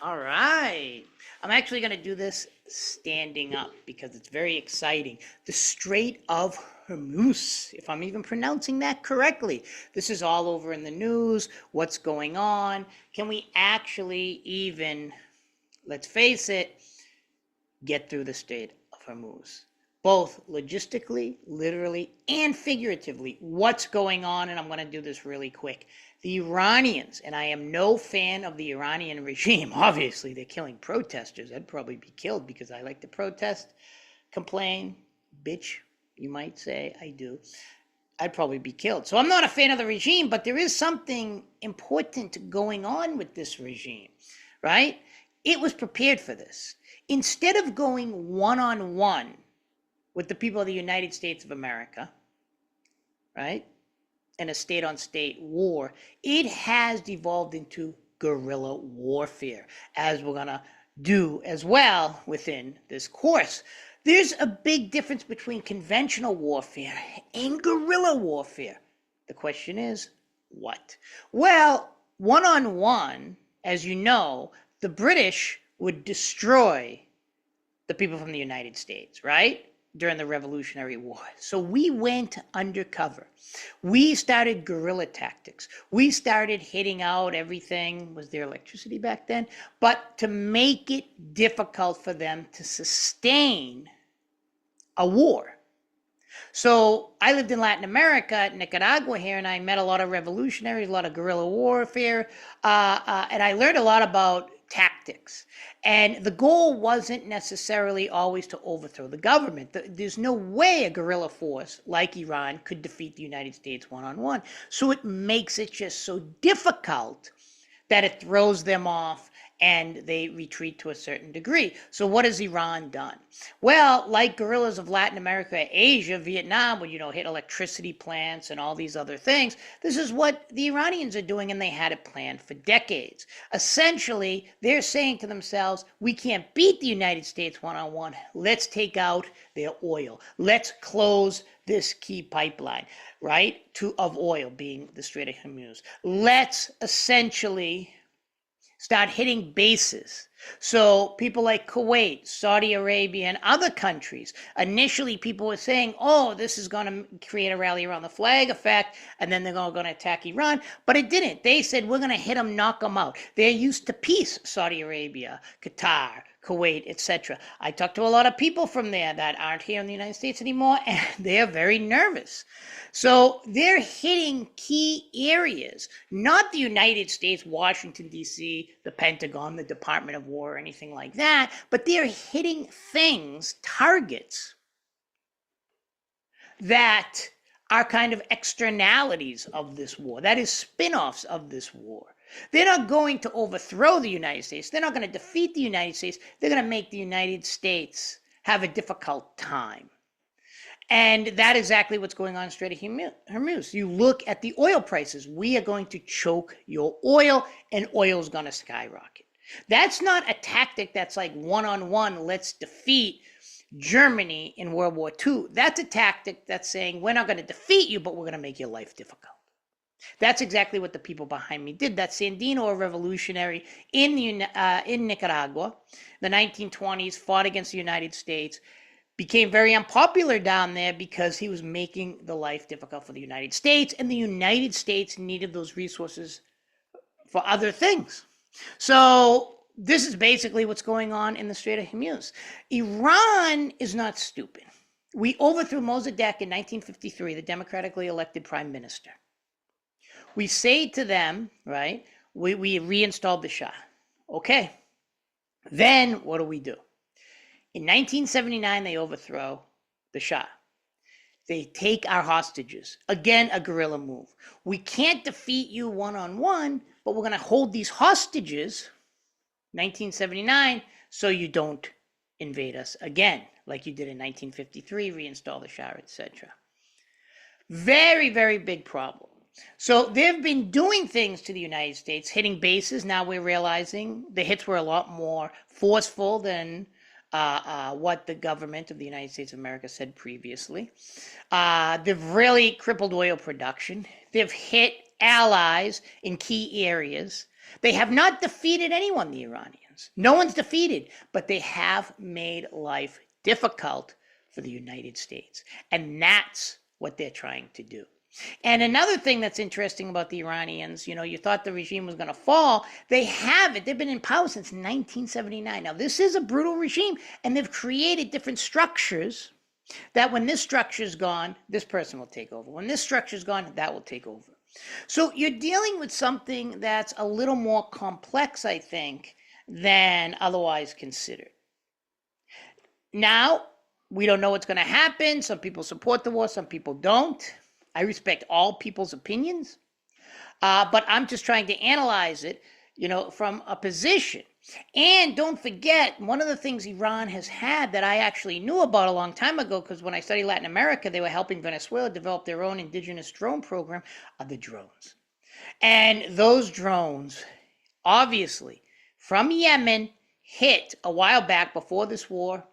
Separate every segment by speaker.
Speaker 1: All right. I'm actually going to do this standing up because it's very exciting. The Strait of Hormuz, if I'm even pronouncing that correctly. This is all over in the news. What's going on? Can we actually even, let's face it, get through the Strait of Hormuz? Both logistically, literally, and figuratively. What's going on? And I'm going to do this really quick. The Iranians, and I am no fan of the Iranian regime. Obviously, they're killing protesters. I'd probably be killed because I like to protest, complain, bitch, you might say. I do. I'd probably be killed. So I'm not a fan of the regime, but there is something important going on with this regime, right? It was prepared for this. Instead of going one on one with the people of the United States of America, right? In a state on state war, it has devolved into guerrilla warfare, as we're going to do as well within this course. There's a big difference between conventional warfare and guerrilla warfare. The question is, what? Well, one on one, as you know, the British would destroy the people from the United States, right? During the Revolutionary War. So we went undercover. We started guerrilla tactics. We started hitting out everything. Was there electricity back then? But to make it difficult for them to sustain a war. So I lived in Latin America, Nicaragua here, and I met a lot of revolutionaries, a lot of guerrilla warfare, and I learned a lot about tactics. And the goal wasn't necessarily always to overthrow the government. There's no way a guerrilla force like Iran could defeat the United States one on one. So it makes it just so difficult that it throws them off and they retreat to a certain degree. So what has Iran done? Well, like guerrillas of Latin America, Asia, Vietnam, would, hit electricity plants and all these other things, this is what the Iranians are doing, and they had it planned for decades. Essentially, they're saying to themselves, we can't beat the United States one-on-one. Let's take out their oil. Let's close this key pipeline, right, of oil, being the Strait of Hormuz. Let's essentially start hitting bases. So people like Kuwait, Saudi Arabia, and other countries, initially people were saying, oh, this is going to create a rally around the flag effect, and then they're going to attack Iran. But it didn't. They said, we're going to hit them, knock them out. They're used to peace, Saudi Arabia, Qatar, Kuwait, etc. I talked to a lot of people from there that aren't here in the United States anymore, and they're very nervous. So they're hitting key areas, not the United States, Washington, D.C., the Pentagon, the Department of War, or anything like that, but they're hitting things, targets, that are kind of externalities of this war, that is spin-offs of this war. They're not going to overthrow the United States. They're not going to defeat the United States. They're going to make the United States have a difficult time. And that is exactly what's going on in Strait of Hormuz. You look at the oil prices. We are going to choke your oil, and oil is going to skyrocket. That's not a tactic that's like one-on-one, let's defeat Germany in World War II. That's a tactic that's saying, we're not going to defeat you, but we're going to make your life difficult. That's exactly what the people behind me did. That Sandino, a revolutionary in Nicaragua, the 1920s, fought against the United States, became very unpopular down there because he was making the life difficult for the United States, and the United States needed those resources for other things. So this is basically what's going on in the Strait of Hormuz. Iran is not stupid. We overthrew Mossadegh in 1953, the democratically elected prime minister. We say to them, right, we reinstalled the Shah. Okay. Then what do? In 1979, they overthrow the Shah. They take our hostages. Again, a guerrilla move. We can't defeat you one-on-one, but we're going to hold these hostages, 1979, so you don't invade us again, like you did in 1953, reinstall the Shah, etc. Very, very big problem. So they've been doing things to the United States, hitting bases. Now we're realizing the hits were a lot more forceful than what the government of the United States of America said previously. They've really crippled oil production. They've hit allies in key areas. They have not defeated anyone, the Iranians. No one's defeated, but they have made life difficult for the United States. And that's what they're trying to do. And another thing that's interesting about the Iranians, you thought the regime was going to fall. They haven't. They've been in power since 1979. Now, this is a brutal regime, and they've created different structures that when this structure's gone, this person will take over. When this structure's gone, that will take over. So you're dealing with something that's a little more complex, I think, than otherwise considered. Now, we don't know what's going to happen. Some people support the war, some people don't. I respect all people's opinions, but I'm just trying to analyze it, from a position. And don't forget, one of the things Iran has had that I actually knew about a long time ago, because when I studied Latin America, they were helping Venezuela develop their own indigenous drone program, are the drones. And those drones, obviously, from Yemen, hit a while back before this war,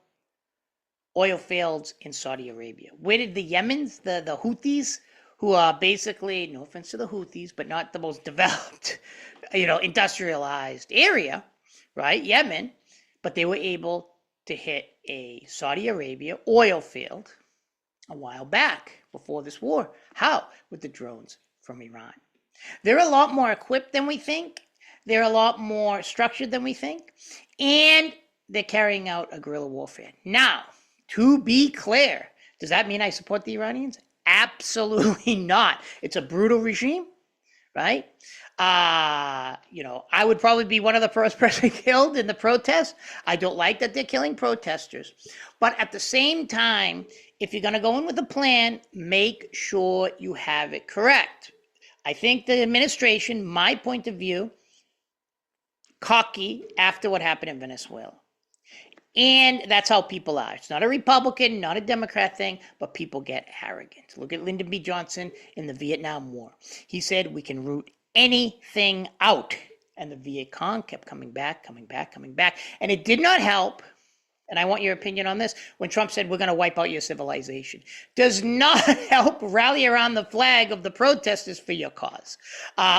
Speaker 1: oil fields in Saudi Arabia. Where did the Yemens, the Houthis, who are basically, no offense to the Houthis, but not the most developed, industrialized area, right? Yemen, but they were able to hit a Saudi Arabia oil field a while back before this war. How? With the drones from Iran. They're a lot more equipped than we think. They're a lot more structured than we think. And they're carrying out a guerrilla warfare. Now, to be clear, does that mean I support the Iranians? Absolutely not. It's a brutal regime, right? I would probably be one of the first person killed in the protests. I don't like that they're killing protesters. But at the same time, if you're going to go in with a plan, make sure you have it correct. I think the administration, my point of view, cocky after what happened in Venezuela. And that's how people are. It's not a Republican, not a Democrat thing, but people get arrogant. Look at Lyndon B. Johnson in the Vietnam War. He said we can root anything out. And the Viet Cong kept coming back. And it did not help, and I want your opinion on this, when Trump said we're going to wipe out your civilization. Does not help rally around the flag of the protesters for your cause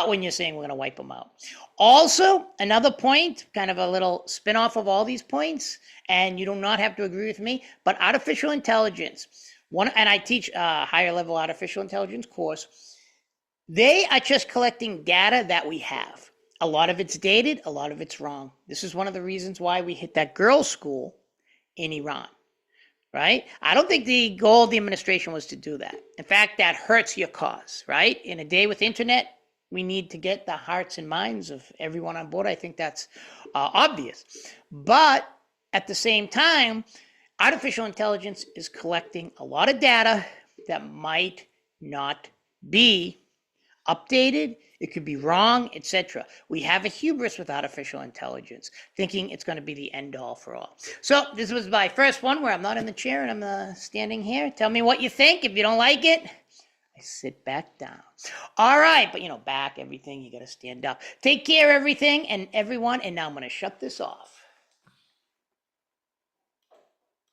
Speaker 1: when you're saying we're going to wipe them out. Also, another point, kind of a little spin-off of all these points, and you do not have to agree with me, but artificial intelligence, and I teach a higher level artificial intelligence course, they are just collecting data that we have. A lot of it's dated, a lot of it's wrong. This is one of the reasons why we hit that girls' school in Iran, right? I don't think the goal of the administration was to do that. In fact, that hurts your cause, right? In a day with internet, we need to get the hearts and minds of everyone on board. I think that's obvious. But at the same time, artificial intelligence is collecting a lot of data that might not be updated. It could be wrong, etc. We have a hubris with artificial intelligence, thinking it's going to be the end all for all. So this was my first one where I'm not in the chair and I'm standing here. Tell me what you think. If you don't like it, I sit back down. All right, but back everything, you got to stand up. Take care, everything and everyone. And now I'm going to shut this off.